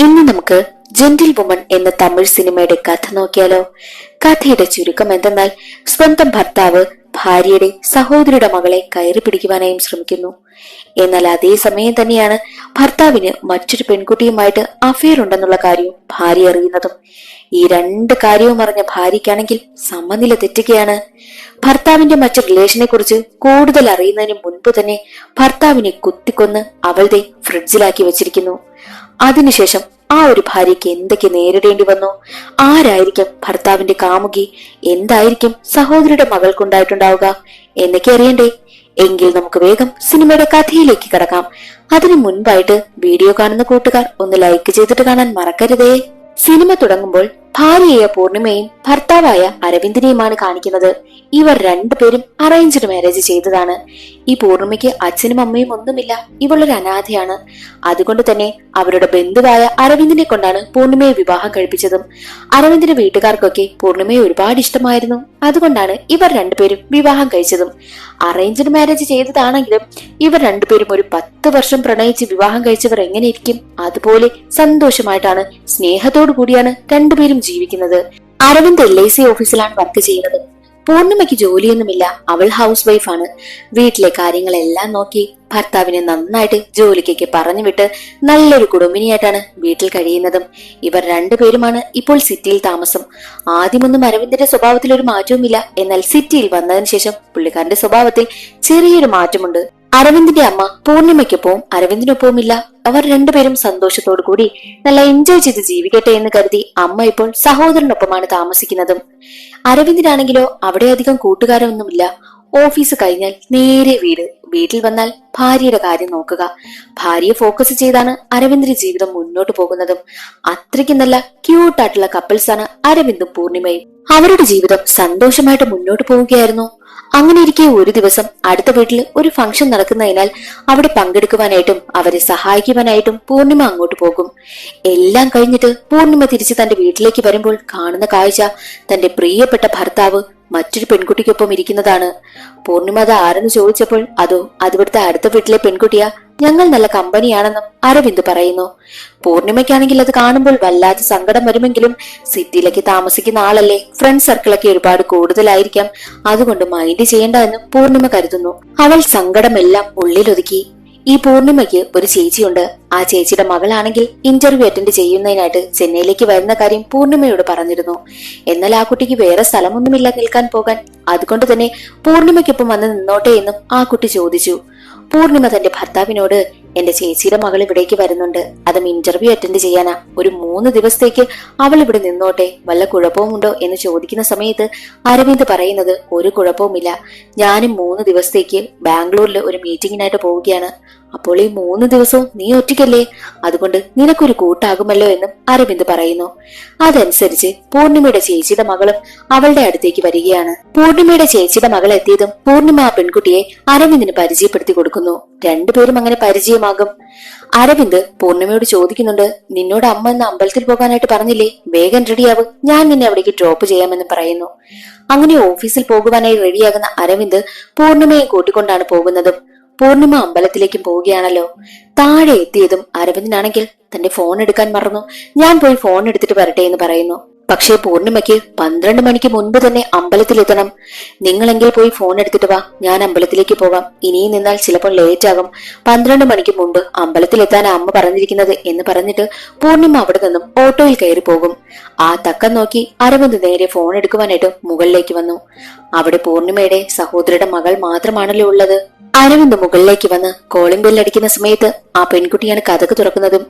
ഇന്ന് നമുക്ക് gentle woman എന്ന തമിഴ് സിനിമയുടെ കഥ നോക്കിയാലോ. കഥയുടെ ചുരുക്കം എന്തെന്നാൽ, സ്വന്തം ഭർത്താവ് ഭാര്യയുടെ സഹോദരിയുടെ മകളെ കയറി പിടിക്കുവാനായും ശ്രമിക്കുന്നു. എന്നാൽ അതേ സമയം തന്നെയാണ് ഭർത്താവിന് മറ്റൊരു പെൺകുട്ടിയുമായിട്ട് അഫെയർ ഉണ്ടെന്നുള്ള കാര്യവും ഭാര്യ അറിയുന്നതും. ഈ രണ്ട് കാര്യവും അറിഞ്ഞ ഭാര്യയ്ക്കാണെങ്കിൽ സമനില തെറ്റുകയാണ്. ഭർത്താവിന്റെ മറ്റു റിലേഷനെ കുറിച്ച് കൂടുതൽ അറിയുന്നതിന് മുൻപ് തന്നെ ഭർത്താവിനെ കുത്തിക്കൊന്ന് അവളുടെ ഫ്രിഡ്ജിലാക്കി വെച്ചിരിക്കുന്നു. അതിനുശേഷം ആ ഒരു ഭാര്യയ്ക്ക് എന്തൊക്കെ നേരിടേണ്ടി വന്നു? ആരായിരിക്കും ഭർത്താവിന്റെ കാമുകി? എന്തായിരിക്കും സഹോദരിയുടെ മകൾക്കുണ്ടായിട്ടുണ്ടാവുക എന്നൊക്കെ അറിയണ്ടേ? എങ്കിൽ നമുക്ക് വേഗം സിനിമയുടെ കഥയിലേക്ക് കടക്കാം. അതിനു മുൻപായിട്ട് വീഡിയോ കാണുന്ന കൂട്ടുകാർ ഒന്ന് ലൈക്ക് ചെയ്തിട്ട് കാണാൻ മറക്കരുതേ. സിനിമ തുടങ്ങുമ്പോൾ ഭാര്യയായ പൂർണിമയും ഭർത്താവായ അരവിന്ദിനെയുമാണ് കാണിക്കുന്നത്. ഇവർ രണ്ടുപേരും അറേഞ്ച്ഡ് മാരേജ് ചെയ്തതാണ്. ഈ പൂർണിമയ്ക്ക് അച്ഛനും അമ്മയും ഒന്നുമില്ല. ഇവളൊരു അനാഥയാണ്. അതുകൊണ്ട് തന്നെ അവരുടെ ബന്ധുവായ അരവിന്ദിനെ കൊണ്ടാണ് പൂർണിമയെ വിവാഹം കഴിപ്പിച്ചതും. അരവിന്ദിന്റെ വീട്ടുകാർക്കൊക്കെ പൂർണിമയെ ഒരുപാട് ഇഷ്ടമായിരുന്നു. അതുകൊണ്ടാണ് ഇവർ രണ്ടുപേരും വിവാഹം കഴിച്ചതും. അറേഞ്ച്ഡ് മാരേജ് ചെയ്തതാണെങ്കിലും ഇവർ രണ്ടുപേരും ഒരു 10 വർഷം പ്രണയിച്ച് വിവാഹം കഴിച്ചവർ എങ്ങനെയിരിക്കും? അതുപോലെ സന്തോഷമായിട്ടാണ്, സ്നേഹത്തോടു കൂടിയാണ് രണ്ടുപേരും ജീവിക്കുന്നത്. അരവിന്ദ് LIC ഓഫീസിലാണ് വർക്ക് ചെയ്യുന്നത്. പൂർണിമയ്ക്ക് ജോലിയൊന്നുമില്ല. അവൾ ഹൗസ് വൈഫാണ്. വീട്ടിലെ കാര്യങ്ങളെല്ലാം നോക്കി ഭർത്താവിനെ നന്നായിട്ട് ജോലിക്കൊക്കെ പറഞ്ഞു വിട്ട് നല്ലൊരു കുടുംബിനിയായിട്ടാണ് വീട്ടിൽ കഴിയുന്നതും. ഇവർ രണ്ടുപേരുമാണ് ഇപ്പോൾ സിറ്റിയിൽ താമസം. ആദ്യമൊന്നും അരവിന്ദിന്റെ സ്വഭാവത്തിൽ ഒരു മാറ്റവുമില്ല. എന്നാൽ സിറ്റിയിൽ വന്നതിന് ശേഷം പുള്ളിക്കാരന്റെ സ്വഭാവത്തിൽ ചെറിയൊരു മാറ്റമുണ്ട്. അരവിന്ദിന്റെ അമ്മ പൂർണിമയ്ക്കൊപ്പവും അരവിന്ദിനൊപ്പവുമില്ല. അവർ രണ്ടുപേരും സന്തോഷത്തോടു കൂടി നല്ല എൻജോയ് ചെയ്ത് ജീവിക്കട്ടെ എന്ന് കരുതി അമ്മ ഇപ്പോൾ സഹോദരനൊപ്പമാണ് താമസിക്കുന്നതും. അരവിന്ദിനാണെങ്കിലോ അവിടെ അധികം കൂട്ടുകാരൊന്നുമില്ല. ഓഫീസ് കഴിഞ്ഞാൽ നേരെ വീട്, വീട്ടിൽ വന്നാൽ ഭാര്യയുടെ കാര്യം നോക്കുക. ഭാര്യയെ ഫോക്കസ് ചെയ്താണ് അരവിന്ദിന്റെ ജീവിതം മുന്നോട്ട് പോകുന്നതും. അത്രയ്ക്ക് നല്ല ക്യൂട്ടായിട്ടുള്ള കപ്പിൾസാണ് അരവിന്ദും പൂർണിമയും. അവരുടെ ജീവിതം സന്തോഷമായിട്ട് മുന്നോട്ട് പോവുകയായിരുന്നു. അങ്ങനെ ഇരിക്കെ ഒരു ദിവസം അടുത്ത വീട്ടിൽ ഒരു ഫംഗ്ഷൻ നടക്കുന്നതിനാൽ അവിടെ പങ്കെടുക്കുവാനായിട്ടും അവരെ സഹായിക്കുവാനായിട്ടും പൂർണിമ അങ്ങോട്ട് പോകും. എല്ലാം കഴിഞ്ഞിട്ട് പൂർണിമ തിരിച്ച് തന്റെ വീട്ടിലേക്ക് വരുമ്പോൾ കാണുന്ന കാഴ്ച തന്റെ പ്രിയപ്പെട്ട ഭർത്താവ് മറ്റൊരു പെൺകുട്ടിക്കൊപ്പം ഇരിക്കുന്നതാണ്. പൂർണിമ അത് ആരെന്ന് ചോദിച്ചപ്പോൾ അതിവിടുത്തെ അടുത്ത വീട്ടിലെ പെൺകുട്ടിയാ, ഞങ്ങൾ നല്ല കമ്പനിയാണെന്നും അരവിന്ദ് പറയുന്നു. പൂർണിമയ്ക്കാണെങ്കിൽ അത് കാണുമ്പോൾ വല്ലാത്ത സങ്കടം വരുമെങ്കിലും സിറ്റിയിലേക്ക് താമസിക്കുന്ന ആളല്ലേ, ഫ്രണ്ട് സർക്കിളൊക്കെ ഒരുപാട് കൂടുതലായിരിക്കാം, അതുകൊണ്ട് മൈൻഡ് ചെയ്യേണ്ട എന്നും പൂർണിമ കരുതുന്നു. അവൾ സങ്കടമെല്ലാം ഉള്ളിലൊതുക്കി. ഈ പൂർണിമയ്ക്ക് ഒരു ചേച്ചിയുണ്ട്. ആ ചേച്ചിയുടെ മകളാണെങ്കിൽ ഇന്റർവ്യൂ അറ്റൻഡ് ചെയ്യുന്നതിനായിട്ട് ചെന്നൈയിലേക്ക് വരുന്ന കാര്യം പൂർണിമയോട് പറഞ്ഞിരുന്നു. എന്നാൽ ആ കുട്ടിക്ക് വേറെ സ്ഥലമൊന്നുമില്ല നിൽക്കാൻ പോകാൻ. അതുകൊണ്ട് തന്നെ പൂർണിമയ്ക്കൊപ്പം വന്ന് നിന്നോട്ടെ എന്നും ആ കുട്ടി ചോദിച്ചു. പൂർണിമ തന്റെ ഭർത്താവിനോട്, എന്റെ ചേച്ചിയുടെ മകൾ ഇവിടേക്ക് വരുന്നുണ്ട്, അതും ഇന്റർവ്യൂ അറ്റൻഡ് ചെയ്യാനാ. ഒരു 3 ദിവസത്തേക്ക് അവൾ ഇവിടെ നിന്നോട്ടെ, വല്ല കുഴപ്പവുമുണ്ടോ എന്ന് ചോദിക്കുന്ന സമയത്ത് അരവിന്ദ് പറയുന്നത്, ഒരു കുഴപ്പവുമില്ല, ഞാനും 3 ദിവസത്തേക്ക് ബാംഗ്ലൂരിൽ ഒരു മീറ്റിംഗിനായിട്ട് പോവുകയാണ്. അപ്പോൾ ഈ 3 ദിവസവും നീ ഒറ്റയ്ക്കല്ലേ, അതുകൊണ്ട് നിനക്കൊരു കൂട്ടാകുമല്ലോ എന്നും അരവിന്ദ് പറയുന്നു. അതനുസരിച്ച് പൂർണിമയുടെ ചേച്ചിയുടെ മകളും അവളുടെ അടുത്തേക്ക് വരികയാണ്. പൂർണിമയുടെ ചേച്ചിയുടെ മകൾ എത്തിയതും പൂർണിമ ആ പെൺകുട്ടിയെ അരവിന്ദിന് പരിചയപ്പെടുത്തി കൊടുക്കുന്നു. രണ്ടുപേരും അങ്ങനെ പരിചയമാകും. അരവിന്ദ് പൂർണിമയോട് ചോദിക്കുന്നുണ്ട്, നിന്നോട് അമ്മ ഇന്ന് അമ്പലത്തിൽ പോകാനായിട്ട് പറഞ്ഞില്ലേ, വേഗം റെഡിയാവും, ഞാൻ നിന്നെ അവിടേക്ക് ഡ്രോപ്പ് ചെയ്യാമെന്ന് പറയുന്നു. അങ്ങനെ ഓഫീസിൽ പോകുവാനായി റെഡിയാകുന്ന അരവിന്ദ് പൂർണിമയെ കൂട്ടിക്കൊണ്ടാണ് പോകുന്നതും. പൂർണിമ അമ്പലത്തിലേക്കും പോവുകയാണല്ലോ. താഴെ എത്തിയതും അരവിന്ദിനാണെങ്കിൽ തന്റെ ഫോൺ എടുക്കാൻ മറന്നു. ഞാൻ പോയി ഫോൺ എടുത്തിട്ട് വരട്ടെ എന്ന് പറയുന്നു. പക്ഷേ പൂർണിമയ്ക്ക് 12 മണിക്ക് മുൻപ് തന്നെ അമ്പലത്തിലെത്തണം. നിങ്ങളെങ്കിൽ പോയി ഫോൺ എടുത്തിട്ട് വാ, ഞാൻ അമ്പലത്തിലേക്ക് പോകാം, ഇനിയും നിന്നാൽ ചിലപ്പോൾ ലേറ്റ് ആകും, 12 മണിക്ക് മുമ്പ് അമ്പലത്തിലെത്താൻ അമ്മ പറഞ്ഞിരിക്കുന്നത് എന്ന് പറഞ്ഞിട്ട് പൂർണിമ അവിടെ നിന്നും ഓട്ടോയിൽ കയറി പോകും. ആ തക്കം നോക്കി അരവിന്ദ് നേരെ ഫോൺ എടുക്കുവാനായിട്ട് മുകളിലേക്ക് വന്നു. അവിടെ പൂർണിമയുടെ സഹോദരിയുടെ മകൾ മാത്രമാണല്ലോ ഉള്ളത്. അരവിന്ദ് മുകളിലേക്ക് വന്ന് കോളിംഗ് ബെൽ അടിക്കുന്ന സമയത്ത് ആ പെൺകുട്ടിയാണ് കതക് തുറക്കുന്നതും.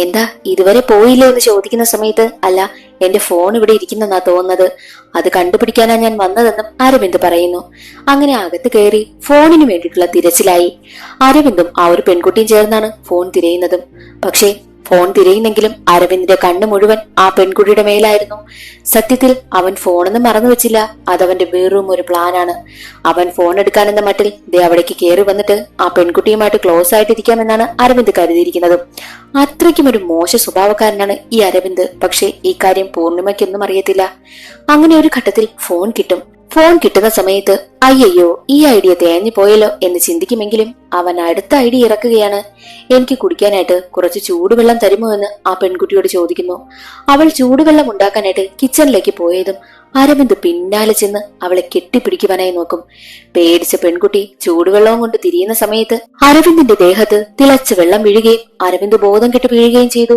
എന്താ ഇതുവരെ പോയില്ലേ എന്ന് ചോദിക്കുന്ന സമയത്ത്, അല്ല, എന്റെ ഫോൺ ഇവിടെ ഇരിക്കുന്നെന്നാ തോന്നുന്നത്, അത് കണ്ടുപിടിക്കാനാ ഞാൻ വന്നതെന്നും അരവിന്ദ് പറയുന്നു. അങ്ങനെ അകത്ത് കയറി ഫോണിന് വേണ്ടിയിട്ടുള്ള തിരച്ചിലായി. അരവിന്ദും ആ ഒരു പെൺകുട്ടിയും ചേർന്നാണ് ഫോൺ തിരയുന്നതും. പക്ഷേ ഫോൺ തിരയുന്നെങ്കിലും അരവിന്ദിന്റെ കണ്ണ് മുഴുവൻ ആ പെൺകുട്ടിയുടെ മേലായിരുന്നു. സത്യത്തിൽ അവൻ ഫോണൊന്നും മറന്നു വെച്ചില്ല. അതവന്റെ വെറും ഒരു പ്ലാനാണ്. അവൻ ഫോൺ എടുക്കാനെന്ന മട്ടിൽ അവിടേക്ക് കയറി വന്നിട്ട് ആ പെൺകുട്ടിയുമായിട്ട് ക്ലോസ് ആയിട്ടിരിക്കാമെന്നാണ് അരവിന്ദ് കരുതിയിരിക്കുന്നത്. അത്രയ്ക്കും ഒരു മോശ സ്വഭാവക്കാരനാണ് ഈ അരവിന്ദ്. പക്ഷെ ഈ കാര്യം പൂർണിമയ്ക്കൊന്നും അറിയത്തില്ല. അങ്ങനെ ഒരു ഘട്ടത്തിൽ ഫോൺ കിട്ടും. ഫോൺ കിട്ടുന്ന സമയത്ത് അയ്യോ, ഈ ഐഡിയ തേഞ്ഞു പോയല്ലോ എന്ന് ചിന്തിക്കുമെങ്കിലും അവൻ അടുത്ത ഐഡിയ ഇറക്കുകയാണ്. എനിക്ക് കുടിക്കാനായിട്ട് കുറച്ച് ചൂടുവെള്ളം തരുമോ എന്ന് ആ പെൺകുട്ടിയോട് ചോദിക്കുന്നു. അവൾ ചൂടുവെള്ളം ഉണ്ടാക്കാനായിട്ട് കിച്ചണിലേക്ക് പോയതും അരവിന്ദ് പിന്നാലെ ചെന്ന് അവളെ കെട്ടിപ്പിടിക്കുവാനായി നോക്കും. പേടിച്ച പെൺകുട്ടി ചൂടുവെള്ളവും കൊണ്ട് തിരിയുന്ന സമയത്ത് അരവിന്ദിന്റെ ദേഹത്ത് തിളച്ച വെള്ളം വീഴുകയും അരവിന്ദ് ബോധം കെട്ട് വീഴുകയും ചെയ്തു.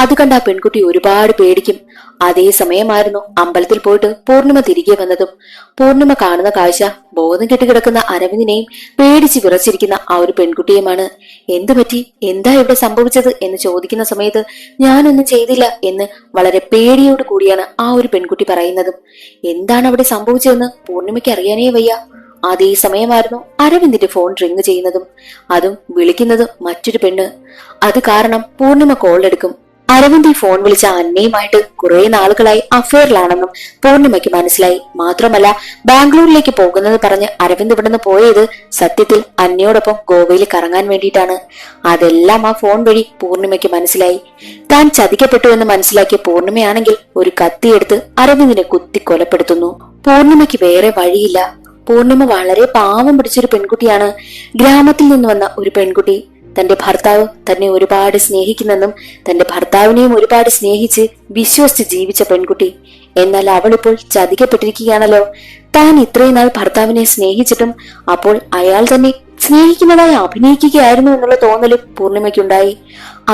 അത് കണ്ട ആ പെൺകുട്ടി ഒരുപാട് പേടിക്കും. അതേ സമയമായിരുന്നു അമ്പലത്തിൽ പോയിട്ട് പൂർണിമ തിരികെ വന്നതും. പൂർണിമ കാണുന്ന കാഴ്ച ബോധം കെട്ട് കിടക്കുന്ന അരവിന്ദിനെയും പേടിച്ച് വിറച്ചിരിക്കുന്ന ആ ഒരു പെൺകുട്ടിയുമാണ്. എന്തു പറ്റി, എന്താ ഇവിടെ സംഭവിച്ചത് എന്ന് ചോദിക്കുന്ന സമയത്ത് ഞാനൊന്നും ചെയ്തില്ല എന്ന് വളരെ പേടിയോട് കൂടിയാണ് ആ ഒരു പെൺകുട്ടി പറയുന്നതും. എന്താണ് അവിടെ സംഭവിച്ചതെന്ന് പൂർണിമയ്ക്ക് അറിയാനേ വയ്യ. അതേ സമയമായിരുന്നു അരവിന്ദിന്റെ ഫോൺ റിങ് ചെയ്യുന്നതും. അതും വിളിക്കുന്നതും മറ്റൊരു പെണ്ണ്. അത് കാരണം പൂർണിമ കോൾ എടുക്കും. അരവിന്ദ് ഈ ഫോൺ വിളിച്ച അന്നയുമായിട്ട് കുറെ നാളുകളായി അഫെയറിലാണെന്നും പൂർണിമയ്ക്ക് മനസ്സിലായി. മാത്രമല്ല, ബാംഗ്ലൂരിലേക്ക് പോകുന്നത് പറഞ്ഞ് അരവിന്ദ് ഇവിടുന്ന് പോയത് സത്യത്തിൽ അന്നയോടൊപ്പം ഗോവയിൽ കറങ്ങാൻ വേണ്ടിയിട്ടാണ്. അതെല്ലാം ആ ഫോൺ വഴി പൂർണിമയ്ക്ക് മനസ്സിലായി. താൻ ചതിക്കപ്പെട്ടു എന്ന് മനസ്സിലാക്കിയ പൂർണിമയാണെങ്കിൽ ഒരു കത്തിയെടുത്ത് അരവിന്ദിനെ കുത്തി കൊലപ്പെടുത്തുന്നു. പൂർണിമയ്ക്ക് വേറെ വഴിയില്ല. പൂർണിമ വളരെ പാവം പിടിച്ചൊരു പെൺകുട്ടിയാണ്. ഗ്രാമത്തിൽ നിന്ന് വന്ന ഒരു പെൺകുട്ടി. തന്റെ ഭർത്താവ് തന്നെ ഒരുപാട് സ്നേഹിക്കുന്നെന്നും തന്റെ ഭർത്താവിനെയും ഒരുപാട് സ്നേഹിച്ച് വിശ്വസിച്ച് ജീവിച്ച പെൺകുട്ടി. എന്നാൽ അവളിപ്പോൾ ചതിക്കപ്പെട്ടിരിക്കുകയാണല്ലോ. താൻ ഇത്രയും നാൾ ഭർത്താവിനെ സ്നേഹിച്ചിട്ടും അപ്പോൾ അയാൾ തന്നെ സ്നേഹിക്കുന്നതായി അഭിനയിക്കുകയായിരുന്നു എന്നുള്ള തോന്നലും പൂർണിമയ്ക്കുണ്ടായി.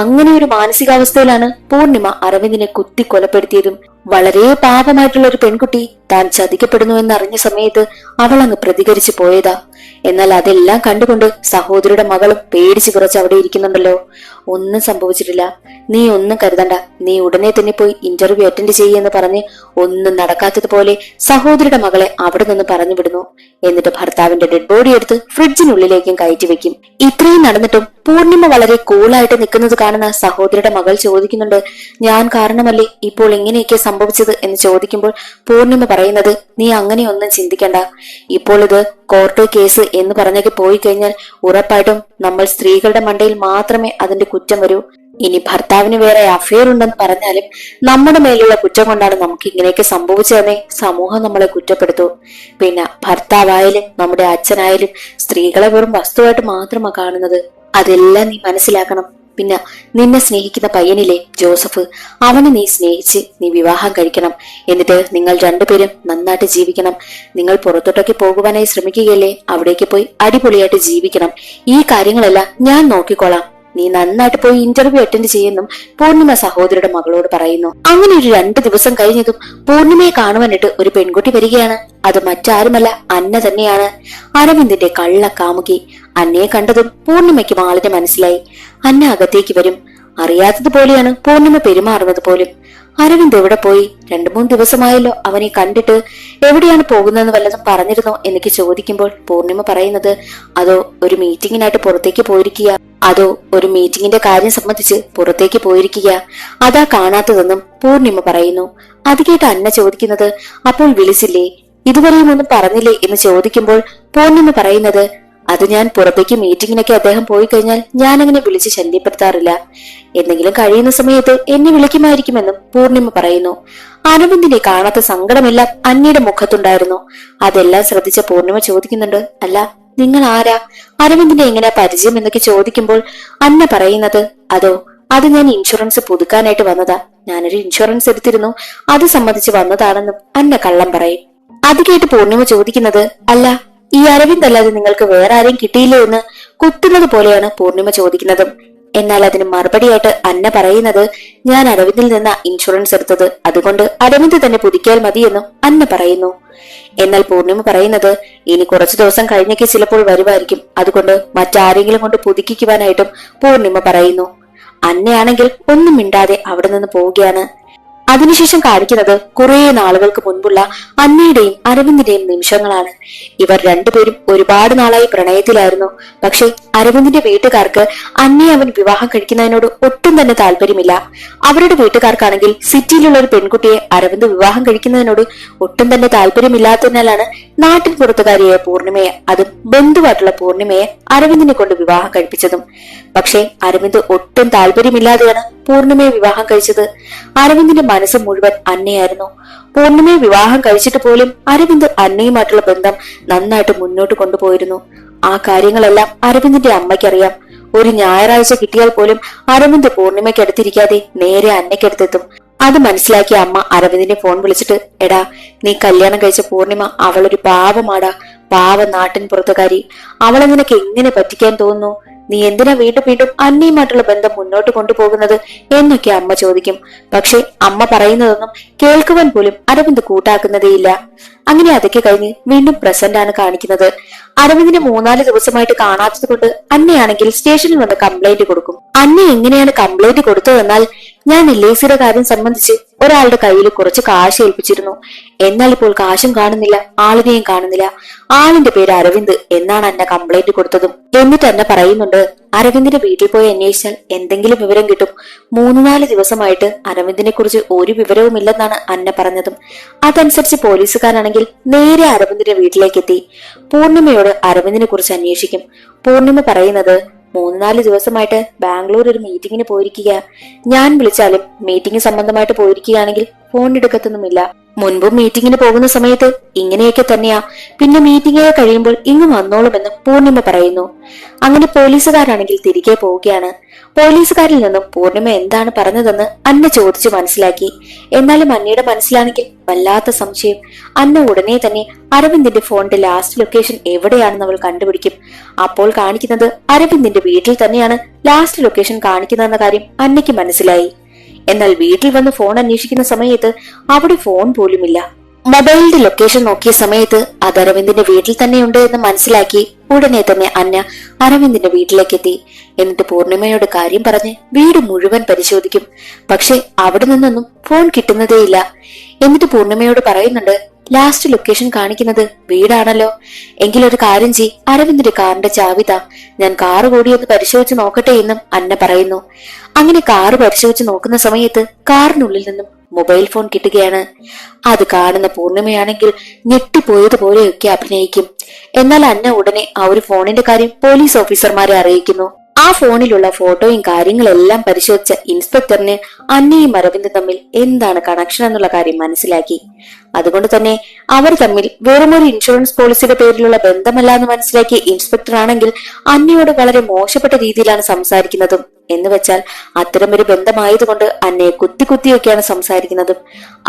അങ്ങനെ ഒരു മാനസികാവസ്ഥയിലാണ് പൂർണിമ അരവിന്ദിനെ കുത്തി കൊലപ്പെടുത്തിയതും. വളരെ പാപമായിട്ടുള്ള ഒരു പെൺകുട്ടി താൻ ചതിക്കപ്പെടുന്നു എന്നറിഞ്ഞ സമയത്ത് അവൾ അങ്ങ് പ്രതികരിച്ചു പോയതാ. എന്നാൽ അതെല്ലാം കണ്ടുകൊണ്ട് സഹോദരിയുടെ മകളും പേടിച്ചു കുറച്ച് അവിടെ ഇരിക്കുന്നുണ്ടല്ലോ. ഒന്നും സംഭവിച്ചിട്ടില്ല, നീ ഒന്നും കരുതണ്ട, നീ ഉടനെ തന്നെ പോയി ഇന്റർവ്യൂ അറ്റൻഡ് ചെയ്യുമെന്ന് പറഞ്ഞ് ഒന്നും നടക്കാത്തതുപോലെ സഹോദരിയുടെ മകളെ അവിടെ നിന്ന് പറഞ്ഞു വിടുന്നു. എന്നിട്ട് ഭർത്താവിന്റെ ഡെഡ് ബോഡി എടുത്ത് ഫ്രിഡ്ജിനുള്ളിലേക്കും കയറ്റി വെക്കും. ഇത്രയും നടന്നിട്ടും പൂർണിമ വളരെ കൂളായിട്ട് നിൽക്കുന്നത് കാണുന്ന സഹോദരിയുടെ മകൾ ചോദിക്കുന്നുണ്ട്, ഞാൻ കാരണമല്ലേ ഇപ്പോൾ ഇങ്ങനെയൊക്കെ സംഭവിച്ചത് എന്ന് ചോദിക്കുമ്പോൾ പൂർണിമ പറയുന്നത്, നീ അങ്ങനെയൊന്നും ചിന്തിക്കണ്ട. ഇപ്പോൾ ഇത് കോർട്ട് കേസ് എന്ന് പറഞ്ഞൊക്കെ പോയി കഴിഞ്ഞാൽ ഉറപ്പായിട്ടും നമ്മൾ സ്ത്രീകളുടെ മണ്ടയിൽ മാത്രമേ അതിന്റെ കുറ്റം വരൂ. ഇനി ഭർത്താവിന് വേറെ അഫെയർ ഉണ്ടെന്ന് പറഞ്ഞാലും നമ്മുടെ മേലുള്ള കുറ്റം കൊണ്ടാണ് നമുക്ക് ഇങ്ങനെയൊക്കെ സംഭവിച്ചതെന്നേ സമൂഹം നമ്മളെ കുറ്റപ്പെടുത്തൂ. പിന്നെ ഭർത്താവായാലും നമ്മുടെ അച്ഛനായാലും സ്ത്രീകളെ വെറും വസ്തുവായിട്ട് മാത്രമാണ് കാണുന്നത്. അതെല്ലാം നീ മനസ്സിലാക്കണം. പിന്നെ നിന്നെ സ്നേഹിക്കുന്ന പയ്യനില്ലേ ജോസഫ്, അവനെ നീ സ്നേഹിച്ച് നീ വിവാഹം കഴിക്കണം. എന്നിട്ട് നിങ്ങൾ രണ്ടുപേരും നന്നായിട്ട് ജീവിക്കണം. നിങ്ങൾ പുറത്തോട്ടൊക്കെ പോകുവാനായി ശ്രമിക്കുകയല്ലേ, അവിടേക്ക് പോയി അടിപൊളിയായിട്ട് ജീവിക്കണം. ഈ കാര്യങ്ങളെല്ലാം ഞാൻ നോക്കിക്കോളാം. നീ നന്നായിട്ട് പോയി ഇന്റർവ്യൂ അറ്റൻഡ് ചെയ്യുന്നു പൂർണിമ സഹോദരിയുടെ മകളോട് പറയുന്നു. അങ്ങനെ ഒരു 2 ദിവസം കഴിഞ്ഞതും പൂർണിമയെ കാണുവാനായിട്ട് ഒരു പെൺകുട്ടി വരികയാണ്. അത് മറ്റാരുമല്ല, അന്ന തന്നെയാണ്. അരവിന്ദിന്റെ കള്ള കാമുകി. അന്നയെ കണ്ടതും പൂർണിമയ്ക്ക് ആളിനെ മനസ്സിലായി. അന്ന അകത്തേക്ക് വരും. അറിയാത്തതുപോലെയാണ് പൂർണിമ പെരുമാറുന്നത് പോലും. അരവിന്ദ് എവിടെ പോയി? 2-3 ദിവസമായല്ലോ അവനെ കണ്ടിട്ട്. എവിടെയാണ് പോകുന്നതെന്ന് വല്ലതും പറഞ്ഞിരുന്നോ എന്നൊക്കെ ചോദിക്കുമ്പോൾ പൂർണിമ പറയുന്നത്, അതോ ഒരു മീറ്റിംഗിനായിട്ട് പുറത്തേക്ക് പോയിരിക്കുക, അതോ ഒരു മീറ്റിംഗിന്റെ കാര്യം സംബന്ധിച്ച് പുറത്തേക്ക് പോയിരിക്കുക, അതാ കാണാത്തതെന്നും പൂർണിമ പറയുന്നു. അത് കേട്ട് അന്ന ചോദിക്കുന്നത്, അപ്പോൾ വിളിച്ചില്ലേ, ഇതുവരെയും ഒന്നും പറഞ്ഞില്ലേ എന്ന് ചോദിക്കുമ്പോൾ പൂർണിമ പറയുന്നത്, അത് ഞാൻ പുറത്തേക്ക് മീറ്റിംഗിനൊക്കെ അദ്ദേഹം പോയി കഴിഞ്ഞാൽ ഞാൻ അങ്ങനെ വിളിച്ച് ശല്യപ്പെടുത്താറില്ല. എന്തെങ്കിലും കഴിയുന്ന സമയത്ത് എന്നെ വിളിക്കുമായിരിക്കുമെന്നും പൂർണിമ പറയുന്നു. അരവിന്ദിനെ കാണാത്ത സങ്കടമെല്ലാം അന്നയുടെ മുഖത്തുണ്ടായിരുന്നു. അതെല്ലാം ശ്രദ്ധിച്ച പൂർണിമ ചോദിക്കുന്നുണ്ട്, അല്ല നിങ്ങൾ ആരാ, അരവിന്ദിനെ എങ്ങനെയാ പരിചയം എന്നൊക്കെ ചോദിക്കുമ്പോൾ അന്ന പറയുന്നത്, അതോ അത് ഞാൻ ഇൻഷുറൻസ് പുതുക്കാനായിട്ട് വന്നതാ, ഞാനൊരു ഇൻഷുറൻസ് എടുത്തിരുന്നു, അത് സംബന്ധിച്ച് വന്നതാണെന്നും അന്ന കള്ളം പറയും. അത് കേട്ട് പൂർണിമ ചോദിക്കുന്നത്, അല്ല ഈ അരവിന്ദ് അല്ലാതെ നിങ്ങൾക്ക് വേറെ ആരെയും കിട്ടിയില്ലേ എന്ന് കുത്തുന്നത് പോലെയാണ് പൂർണിമ ചോദിക്കുന്നതും. എന്നാൽ അതിന് മറുപടിയായിട്ട് അന്ന പറയുന്നത്, ഞാൻ അരവിന്ദിൽ നിന്ന് ഇൻഷുറൻസ് എടുത്തത്, അതുകൊണ്ട് അരവിന്ദ് തന്നെ പുതുക്കിയാൽ മതിയെന്നും അന്ന പറയുന്നു. എന്നാൽ പൂർണിമ പറയുന്നത്, ഇനി കുറച്ചു ദിവസം കഴിഞ്ഞൊക്കെ ചിലപ്പോൾ വരുമായിരിക്കും, അതുകൊണ്ട് മറ്റാരെങ്കിലും കൊണ്ട് പുതുക്കിക്കുവാനായിട്ടും പൂർണിമ പറയുന്നു. അന്നയാണെങ്കിൽ ഒന്നും മിണ്ടാതെ അവിടെ നിന്ന് പോവുകയാണ്. അതിനുശേഷം കാണിക്കുന്നത് കുറെ നാളുകൾക്ക് മുൻപുള്ള അന്നയുടെയും അരവിന്ദിന്റെയും നിമിഷങ്ങളാണ്. ഇവർ രണ്ടുപേരും ഒരുപാട് നാളായി പ്രണയത്തിലായിരുന്നു. പക്ഷെ അരവിന്ദിന്റെ വീട്ടുകാർക്ക് അന്നയെ അവൻ വിവാഹം കഴിക്കുന്നതിനോട് ഒട്ടും തന്നെ താല്പര്യമില്ല. അവരുടെ വീട്ടുകാർക്കാണെങ്കിൽ സിറ്റിയിലുള്ള ഒരു പെൺകുട്ടിയെ അരവിന്ദ് വിവാഹം കഴിക്കുന്നതിനോട് ഒട്ടും തന്നെ താല്പര്യമില്ലാത്തതിനാലാണ് നാട്ടിൻ പുറത്തുകാരിയായ പൂർണിമയെ, അതും ബന്ധുവായിട്ടുള്ള പൂർണിമയെ അരവിന്ദിനെ കൊണ്ട് വിവാഹം കഴിപ്പിച്ചതും. പക്ഷെ അരവിന്ദ് ഒട്ടും താല്പര്യമില്ലാതെയാണ് പൂർണിമയെ വിവാഹം കഴിച്ചത്. അരവിന്ദിന്റെ മനസ്സ് മുഴുവൻ അന്നയായിരുന്നു. പൂർണിമയെ വിവാഹം കഴിച്ചിട്ട് പോലും അരവിന്ദ് അന്നയുമായിട്ടുള്ള ബന്ധം നന്നായിട്ട് മുന്നോട്ട് കൊണ്ടുപോയിരുന്നു. ആ കാര്യങ്ങളെല്ലാം അരവിന്ദിന്റെ അമ്മയ്ക്കറിയാം. ഒരു ഞായറാഴ്ച കിട്ടിയാൽ പോലും അരവിന്ദ് പൂർണിമയ്ക്ക് അടുത്തിരിക്കാതെ നേരെ അന്നയ്ക്കടുത്തെത്തും. അത് മനസ്സിലാക്കിയ അമ്മ അരവിന്ദിനെ ഫോൺ വിളിച്ചിട്ട്, എടാ, നീ കല്യാണം കഴിച്ച പൂർണിമ അവളൊരു പാവമാടാ, പാവ നാട്ടിൻ പുറത്തുകാരി. അവളെ നിനക്ക് എങ്ങനെ പറ്റിക്കാൻ തോന്നുന്നു? നീ എന്തിനാ വീണ്ടും വീണ്ടും അന്നയുമായിട്ടുള്ള ബന്ധം മുന്നോട്ട് കൊണ്ടുപോകുന്നത് എന്നൊക്കെ അമ്മ ചോദിക്കും. പക്ഷെ അമ്മ പറയുന്നതൊന്നും കേൾക്കുവാൻ പോലും അരവിന്ദ് കൂട്ടാക്കുന്നതേയില്ല. അങ്ങനെ അതൊക്കെ കഴിഞ്ഞ് വീണ്ടും പ്രസന്റ് ആണ് കാണിക്കുന്നത്. അരവിന്ദിനെ 3-4 ദിവസമായിട്ട് കാണാത്തത് കൊണ്ട് അന്നയാണെങ്കിൽ സ്റ്റേഷനിൽ വന്ന് കംപ്ലൈന്റ് കൊടുക്കും. അന്ന എങ്ങനെയാണ് കംപ്ലൈന്റ് കൊടുത്തതെന്നാൽ, ഞാൻ LICയുടെ കാര്യം സംബന്ധിച്ച് ഒരാളുടെ കയ്യിൽ കുറച്ച് കാശ് ഏൽപ്പിച്ചിരുന്നു. എന്നാൽ ഇപ്പോൾ കാശും കാണുന്നില്ല, ആളിനെയും കാണുന്നില്ല. ആളിന്റെ പേര് അരവിന്ദ് എന്നാണ് അന്ന കംപ്ലൈന്റ് കൊടുത്തതും. എന്നിട്ട് അന്ന പറയുന്നുണ്ട്, അരവിന്ദിന്റെ വീട്ടിൽ പോയി അന്വേഷിച്ചാൽ എന്തെങ്കിലും വിവരം കിട്ടും. 3-4 ദിവസമായിട്ട് അരവിന്ദിനെ കുറിച്ച് ഒരു വിവരവുമില്ലെന്നാണ് അന്ന പറഞ്ഞതും. അതനുസരിച്ച് പോലീസുകാരാണെങ്കിൽ നേരെ അരവിന്ദിന്റെ വീട്ടിലേക്ക് എത്തി പൂർണിമയോട് അരവിന്ദിനെ കുറിച്ച് അന്വേഷിക്കും. പൂർണിമ പറയുന്നത്, 3-4 ദിവസമായിട്ട് ബാംഗ്ലൂർ ഒരു മീറ്റിങ്ങിന് പോയിരിക്കുക. ഞാൻ വിളിച്ചാലും മീറ്റിംഗ് സംബന്ധമായിട്ട് പോയിരിക്കുകയാണെങ്കിൽ ഫോൺ എടുക്കത്തൊന്നുമില്ല. മുൻപും മീറ്റിങ്ങിന് പോകുന്ന സമയത്ത് ഇങ്ങനെയൊക്കെ തന്നെയാ. പിന്നെ മീറ്റിംഗ് കഴിയുമ്പോൾ ഇങ്ങ് വന്നോളുമെന്ന് പൂർണിമ പറയുന്നു. അങ്ങനെ പോലീസുകാരാണെങ്കിൽ തിരികെ പോവുകയാണ്. പോലീസുകാരിൽ നിന്നും പൂർണിമ എന്താണ് പറഞ്ഞതെന്ന് അന്ന ചോദിച്ചു മനസ്സിലാക്കി. എന്നാലും അന്നയുടെ മനസ്സിലാണെങ്കിൽ വല്ലാത്ത സംശയം. അന്ന ഉടനെ തന്നെ അരവിന്ദിന്റെ ഫോണിന്റെ ലാസ്റ്റ് ലൊക്കേഷൻ എവിടെയാണെന്ന് അവൾ കണ്ടുപിടിക്കും. അപ്പോൾ കാണിക്കുന്നത് അരവിന്ദിന്റെ വീട്ടിൽ തന്നെയാണ് ലാസ്റ്റ് ലൊക്കേഷൻ കാണിക്കുന്നതെന്ന കാര്യം അന്നയ്ക്ക് മനസ്സിലായി. എന്നാൽ വീട്ടിൽ വന്ന് ഫോൺ അന്വേഷിക്കുന്ന സമയത്ത് അവിടെ ഫോൺ പോലുമില്ല. മൊബൈലിന്റെ ലൊക്കേഷൻ നോക്കിയ സമയത്ത് അത് അരവിന്ദിന്റെ വീട്ടിൽ തന്നെയുണ്ട് എന്ന് മനസ്സിലാക്കി ഉടനെ തന്നെ അന്ന അരവിന്ദിന്റെ വീട്ടിലേക്ക് എത്തി. എന്നിട്ട് പൂർണിമയോട് കാര്യം പറഞ്ഞ് വീട് മുഴുവൻ പരിശോധിക്കും. പക്ഷെ അവിടെ നിന്നൊന്നും ഫോൺ കിട്ടുന്നതേയില്ല. എന്നിട്ട് പൂർണിമയോട് പറയുന്നുണ്ട്, ലാസ്റ്റ് ലൊക്കേഷൻ കാണിക്കുന്നത് വീടാണല്ലോ, എങ്കിലൊരു കാര്യം ചെയ്, അരവിന്ദിന്റെ കാറിന്റെ ചാവിതാ, ഞാൻ കാറ് കൂടി ഒന്ന് പരിശോധിച്ച് നോക്കട്ടെ എന്നും അന്ന പറയുന്നു. അങ്ങനെ കാറ് പരിശോധിച്ച് നോക്കുന്ന സമയത്ത് കാറിനുള്ളിൽ നിന്നും മൊബൈൽ ഫോൺ കിട്ടുകയാണ്. അത് കാണുന്ന പൂർണിമയാണെങ്കിൽ ഞെട്ടിപ്പോയതുപോലെയൊക്കെ അഭിനയിക്കും. എന്നാൽ അന്ന ഉടനെ ആ ഒരു ഫോണിന്റെ കാര്യം പോലീസ് ഓഫീസർമാരെ അറിയിക്കുന്നു. ആ ഫോണിലുള്ള ഫോട്ടോയും കാര്യങ്ങളെല്ലാം പരിശോധിച്ച ഇൻസ്പെക്ടറിന് അന്നയും അരവിന്ദും തമ്മിൽ എന്താണ് കണക്ഷൻ എന്നുള്ള കാര്യം മനസ്സിലാക്കി. അതുകൊണ്ട് തന്നെ അവർ തമ്മിൽ വെറുമൊരു ഇൻഷുറൻസ് പോളിസിയുടെ പേരിലുള്ള ബന്ധമല്ല എന്ന് മനസ്സിലാക്കിയ ഇൻസ്പെക്ടർ ആണെങ്കിൽ അന്നയോട് വളരെ മോശപ്പെട്ട രീതിയിലാണ് സംസാരിക്കുന്നതും. എന്ന് വെച്ചാൽ അത്തരമൊരു ബന്ധമായതുകൊണ്ട് അന്നയെ കുത്തിയൊക്കെയാണ് സംസാരിക്കുന്നതും.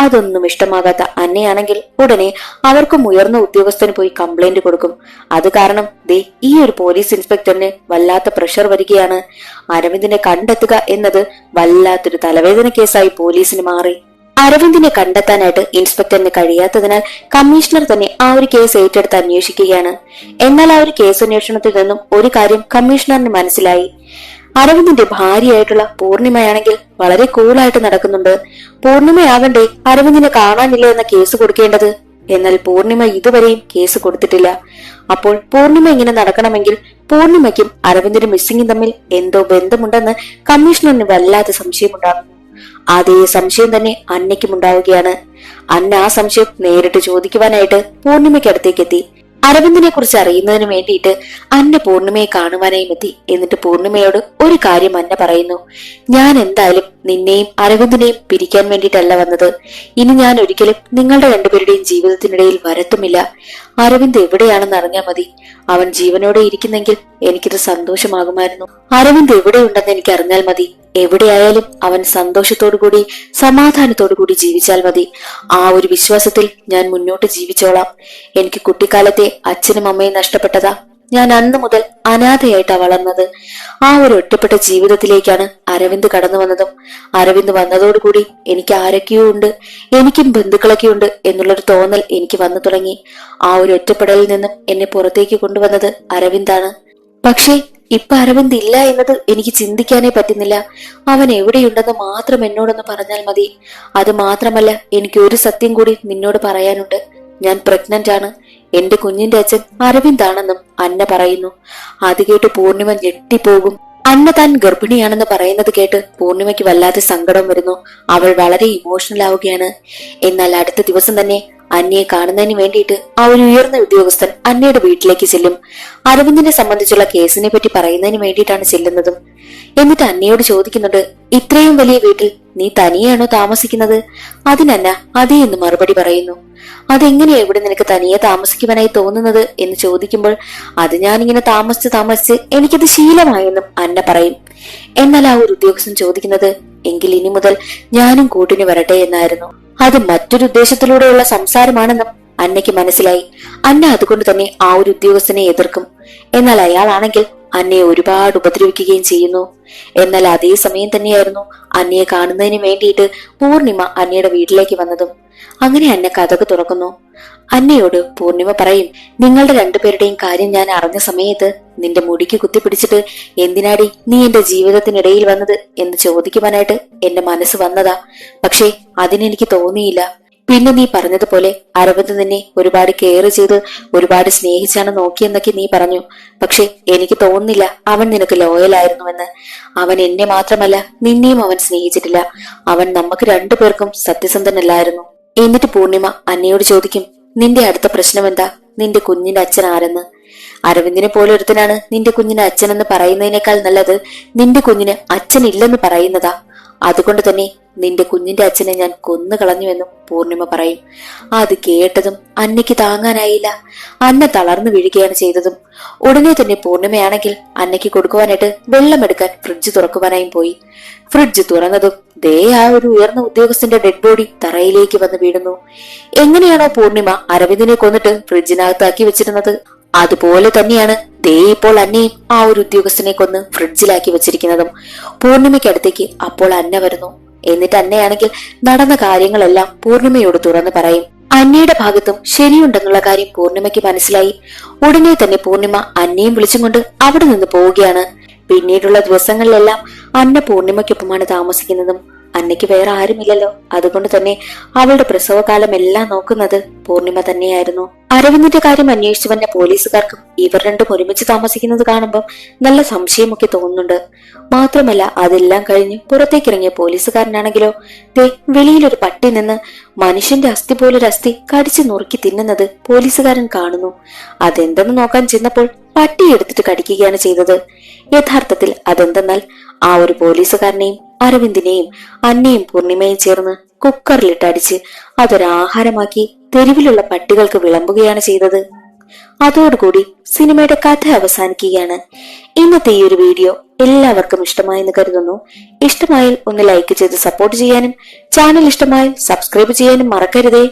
അതൊന്നും ഇഷ്ടമാകാത്ത അന്നയാണെങ്കിൽ ഉടനെ അവർക്കും ഉയർന്ന ഉദ്യോഗസ്ഥന് പോയി കംപ്ലൈന്റ് കൊടുക്കും. അത് കാരണം ഈ ഒരു പോലീസ് ഇൻസ്പെക്ടറിന് വല്ലാത്ത പ്രഷർ വരികയാണ്. അരവിന്ദിനെ കണ്ടെത്തുക എന്നത് വല്ലാത്തൊരു തലവേദന കേസായി പോലീസിന് മാറി. അരവിന്ദിനെ കണ്ടെത്താനായിട്ട് ഇൻസ്പെക്ടറിന് കഴിയാത്തതിനാൽ കമ്മീഷണർ തന്നെ ആ ഒരു കേസ് ഏറ്റെടുത്ത് അന്വേഷിക്കുകയാണ്. എന്നാൽ ആ ഒരു കേസ് അന്വേഷണത്തിൽ നിന്നും ഒരു കാര്യം കമ്മീഷണറിന് മനസ്സിലായി. അരവിന്ദിന്റെ ഭാര്യയായിട്ടുള്ള പൂർണിമയാണെങ്കിൽ വളരെ കൂളായിട്ട് നടക്കുന്നുണ്ട്. പൂർണിമയാകണ്ടേ അരവിന്ദിനെ കാണാനില്ല എന്ന കേസ് കൊടുക്കേണ്ടത്. എന്നാൽ പൂർണിമ ഇതുവരെയും കേസ് കൊടുത്തിട്ടില്ല. അപ്പോൾ പൂർണിമ ഇങ്ങനെ നടക്കണമെങ്കിൽ പൂർണിമയ്ക്കും അരവിന്ദിനും മിസ്സിംഗും തമ്മിൽ എന്തോ ബന്ധമുണ്ടെന്ന് കമ്മീഷണറിന് വല്ലാത്ത സംശയമുണ്ടാകുന്നു. അതേ സംശയം തന്നെ അന്നയ്ക്കും ഉണ്ടാവുകയാണ്. അന്ന ആ സംശയം നേരിട്ട് ചോദിക്കുവാനായിട്ട് പൂർണിമയ്ക്ക് അടുത്തേക്ക് എത്തി. അരവിന്ദിനെ കുറിച്ച് അറിയുന്നതിന് വേണ്ടിയിട്ട് അന്ന പൂർണിമയെ കാണുവാനായും എത്തി. എന്നിട്ട് പൂർണിമയോട് ഒരു കാര്യം അന്ന പറയുന്നു, ഞാൻ എന്തായാലും നിന്നെയും അരവിന്ദിനെയും പിരിക്കാൻ വേണ്ടിയിട്ടല്ല വന്നത്. ഇനി ഞാൻ ഒരിക്കലും നിങ്ങളുടെ രണ്ടുപേരുടെയും ജീവിതത്തിനിടയിൽ വരത്തുമില്ല. അരവിന്ദ് എവിടെയാണെന്ന് അറിഞ്ഞാൽ മതി. അവൻ ജീവനോടെ ഇരിക്കുന്നെങ്കിൽ എനിക്കിത് സന്തോഷമാകുമായിരുന്നു. അരവിന്ദ് എവിടെയുണ്ടെന്ന് എനിക്ക് അറിഞ്ഞാൽ മതി. എവിടെയായാലും അവൻ സന്തോഷത്തോടുകൂടി സമാധാനത്തോടുകൂടി ജീവിച്ചാൽ മതി. ആ ഒരു വിശ്വാസത്തിൽ ഞാൻ മുന്നോട്ട് ജീവിച്ചോളാം. എനിക്ക് കുട്ടിക്കാലത്തെ അച്ഛനും അമ്മയും നഷ്ടപ്പെട്ടതാ. ഞാൻ അന്ന് മുതൽ അനാഥയായിട്ടാ വളർന്നത്. ആ ഒരു ഒറ്റപ്പെട്ട ജീവിതത്തിലേക്കാണ് അരവിന്ദ് കടന്നു വന്നതും. അരവിന്ദ് വന്നതോടുകൂടി എനിക്ക് ആരൊക്കെയോ ഉണ്ട്, എനിക്കും ബന്ധുക്കളൊക്കെ ഉണ്ട് എന്നുള്ളൊരു തോന്നൽ എനിക്ക് വന്നു തുടങ്ങി. ആ ഒരു ഒറ്റപ്പെടലിൽ നിന്നും എന്നെ പുറത്തേക്ക് കൊണ്ടുവന്നത് അരവിന്ദാണ്. പക്ഷേ ഇപ്പൊ അരവിന്ദ് ഇല്ല എന്നത് എനിക്ക് ചിന്തിക്കാനേ പറ്റുന്നില്ല. അവൻ എവിടെയുണ്ടെന്ന് മാത്രം എന്നോടൊന്ന് പറഞ്ഞാൽ മതി. അത് മാത്രമല്ല, എനിക്ക് ഒരു സത്യം കൂടി നിന്നോട് പറയാനുണ്ട്. ഞാൻ പ്രഗ്നന്റ് ആണ്. എന്റെ കുഞ്ഞിന്റെ അച്ഛൻ അരവിന്ദ് ആണെന്നും അന്ന പറയുന്നു. അത് കേട്ട് പൂർണിമ ഞെട്ടിപ്പോകും. അന്ന താൻ ഗർഭിണിയാണെന്ന് പറയുന്നത് കേട്ട് പൂർണിമയ്ക്ക് വല്ലാതെ സങ്കടം വരുന്നു. അവൾ വളരെ ഇമോഷണൽ ആവുകയാണ്. എന്നാൽ അടുത്ത ദിവസം തന്നെ അന്നയെ കാണുന്നതിന് വേണ്ടിയിട്ട് ആ ഒരു ഉയർന്ന ഉദ്യോഗസ്ഥൻ അന്നയുടെ വീട്ടിലേക്ക് ചെല്ലും. അരവിന്ദിനെ സംബന്ധിച്ചുള്ള കേസിനെ പറ്റി പറയുന്നതിന് വേണ്ടിയിട്ടാണ് ചെല്ലുന്നതും. എന്നിട്ട് അന്നയോട് ചോദിക്കുന്നുണ്ട്, ഇത്രയും വലിയ വീട്ടിൽ നീ തനിയാണോ താമസിക്കുന്നത്? അതിനന്ന അതേ എന്ന് മറുപടി പറയുന്നു. അതെങ്ങനെയാ ഇവിടെ നിനക്ക് തനിയെ താമസിക്കുവാനായി തോന്നുന്നത് എന്ന് ചോദിക്കുമ്പോൾ, അത് ഞാനിങ്ങനെ താമസിച്ച് എനിക്കത് ശീലമായെന്നും അന്ന പറയും. എന്നാൽ ആ ഒരു ഉദ്യോഗസ്ഥൻ ചോദിക്കുന്നത്, എങ്കിൽ ഇനി മുതൽ ഞാനും കൂട്ടിന് വരട്ടെ എന്നായിരുന്നു. അത് മറ്റൊരു ഉദ്ദേശത്തിലൂടെയുള്ള സംസാരമാണെന്നും അന്നയ്ക്ക് മനസ്സിലായി. അന്ന അതുകൊണ്ട് തന്നെ ആ ഒരു ഉദ്യോഗസ്ഥനെ എതിർക്കും. എന്നാൽ അയാളാണെങ്കിൽ അന്നയെ ഒരുപാട് ഉപദ്രവിക്കുകയും ചെയ്യുന്നു. എന്നാൽ അതേ സമയം തന്നെയായിരുന്നു അന്നയെ കാണുന്നതിന് വേണ്ടിയിട്ട് പൂർണിമ അന്നയുടെ വീട്ടിലേക്ക് വന്നതും. അങ്ങനെ അന്ന കഥക് തുറക്കുന്നു. അന്നയോട് പൂർണിമ പറയും, നിങ്ങളുടെ രണ്ടുപേരുടെയും കാര്യം ഞാൻ അറിഞ്ഞ സമയത്ത് നിന്റെ മുടിക്ക് കുത്തിപ്പിടിച്ചിട്ട് എന്തിനാടി നീ എന്റെ ജീവിതത്തിനിടയിൽ വന്നത് എന്ന് ചോദിക്കുവാനായിട്ട് എന്റെ മനസ്സ് വന്നതാ. പക്ഷേ അതിനെനിക്ക് തോന്നിയില്ല. പിന്നെ നീ പറഞ്ഞതുപോലെ അരവിന്ദ് നിന്നെ ഒരുപാട് കെയർ ചെയ്ത് ഒരുപാട് സ്നേഹിച്ചാണ് നോക്കിയെന്നൊക്കെ നീ പറഞ്ഞു. പക്ഷെ എനിക്ക് തോന്നുന്നില്ല അവൻ നിനക്ക് ലോയൽ ആയിരുന്നുവെന്ന്. അവൻ എന്നെ മാത്രമല്ല നിന്നെയും അവൻ സ്നേഹിച്ചിട്ടില്ല. അവൻ നമുക്ക് രണ്ടുപേർക്കും സത്യസന്ധനല്ലായിരുന്നു. എന്നിട്ട് പൂർണിമ അന്നയോട് ചോദിക്കും, നിന്റെ അടുത്ത പ്രശ്നം എന്താ? നിന്റെ കുഞ്ഞിന്റെ അച്ഛൻ ആരെന്ന്. അരവിന്ദിനെ പോലെ ഒരുത്തനാണ് നിന്റെ കുഞ്ഞിന് അച്ഛനെന്ന് പറയുന്നതിനേക്കാൾ നല്ലത് നിന്റെ കുഞ്ഞിന് അച്ഛനില്ലെന്ന് പറയുന്നതാ. അതുകൊണ്ട് തന്നെ നിന്റെ കുഞ്ഞിന്റെ അച്ഛനെ ഞാൻ കൊന്നുകളഞ്ഞുവെന്നും പൂർണിമ പറയും. അത് കേട്ടതും അന്നയ്ക്ക് താങ്ങാനായില്ല. അന്ന തളർന്നു വീഴുകയാണ് ചെയ്തതും. ഉടനെ തന്നെ പൂർണിമയാണെങ്കിൽ അന്നയ്ക്ക് കൊടുക്കുവാനായിട്ട് വെള്ളമെടുക്കാൻ ഫ്രിഡ്ജ് തുറക്കുവാനായും പോയി. ഫ്രിഡ്ജ് തുറന്നതും ദേ ആ ഒരു ഉയർന്ന ഉദ്യോഗസ്ഥന്റെ ഡെഡ് ബോഡി തറയിലേക്ക് വന്ന് വീഴുന്നു. എങ്ങനെയാണോ പൂർണിമ അരവിന്ദിനെ കൊന്നിട്ട് ഫ്രിഡ്ജിനകത്താക്കി വെച്ചിരുന്നത്, അതുപോലെ തന്നെയാണ് ദേ ഇപ്പോൾ അന്നയും ആ ഒരു ഉദ്യോഗസ്ഥനെ കൊന്ന് ഫ്രിഡ്ജിലാക്കി വെച്ചിരിക്കുന്നതും. പൂർണിമയ്ക്കടുത്തേക്ക് അപ്പോൾ അന്ന വരുന്നു. എന്നിട്ട് അന്നയാണെങ്കിൽ നടന്ന കാര്യങ്ങളെല്ലാം പൂർണിമയോട് തുറന്നു പറയും. അന്നയുടെ ഭാഗത്തും ശരിയുണ്ടെന്നുള്ള കാര്യം പൂർണിമയ്ക്ക് മനസ്സിലായി. ഉടനെ തന്നെ പൂർണിമ അന്നയും വിളിച്ചും കൊണ്ട് അവിടെ നിന്ന് പോവുകയാണ്. പിന്നീടുള്ള ദിവസങ്ങളിലെല്ലാം അന്ന പൂർണിമയ്ക്കൊപ്പമാണ് താമസിക്കുന്നതും. അന്നയ്ക്ക് വേറെ ആരുമില്ലല്ലോ. അതുകൊണ്ട് തന്നെ അവളുടെ പ്രസവകാലം എല്ലാം നോക്കുന്നത് പൂർണിമ തന്നെയായിരുന്നു. അരവിന്ദിന്റെ കാര്യം അന്വേഷിച്ചു വന്ന പോലീസുകാർക്കും ഇവർ രണ്ടും ഒരുമിച്ച് താമസിക്കുന്നത് കാണുമ്പോൾ നല്ല സംശയമൊക്കെ തോന്നുന്നുണ്ട്. മാത്രമല്ല അതെല്ലാം കഴിഞ്ഞ് പുറത്തേക്കിറങ്ങിയ പോലീസുകാരനാണെങ്കിലോ ദേ വെളിയിലൊരു പട്ടി നിന്ന് മനുഷ്യന്റെ അസ്ഥി പോലൊരു അസ്ഥി കടിച്ചു നുറുക്കി തിന്നുന്നത് പോലീസുകാരൻ കാണുന്നു. അതെന്തെന്ന് നോക്കാൻ ചെന്നപ്പോൾ പട്ടി എടുത്തിട്ട് കടിക്കുകയാണ് ചെയ്തത്. യഥാർത്ഥത്തിൽ അതെന്തെന്നാൽ ആ ഒരു പോലീസുകാരനെയും അരവിന്ദിനെയും അന്നയും പൂർണിമയും ചേർന്ന് കുക്കറിലിട്ട് അടിച്ച് അതൊരാഹാരമാക്കി തെരുവിലുള്ള പട്ടികൾക്ക് വിളമ്പുകയാണ് ചെയ്തത്. അതോടുകൂടി സിനിമയുടെ കഥ അവസാനിക്കുകയാണ്. ഇന്നത്തെ ഈ ഒരു വീഡിയോ എല്ലാവർക്കും ഇഷ്ടമായെന്ന് കരുതുന്നു. ഇഷ്ടമായാൽ ഒന്ന് ലൈക്ക് ചെയ്ത് സപ്പോർട്ട് ചെയ്യാനും ചാനൽ ഇഷ്ടമായാൽ സബ്സ്ക്രൈബ് ചെയ്യാനും മറക്കരുതേ.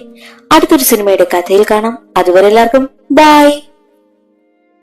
അടുത്തൊരു സിനിമയുടെ കഥയിൽ കാണാം. അതുവരെ എല്ലാവർക്കും ബൈ.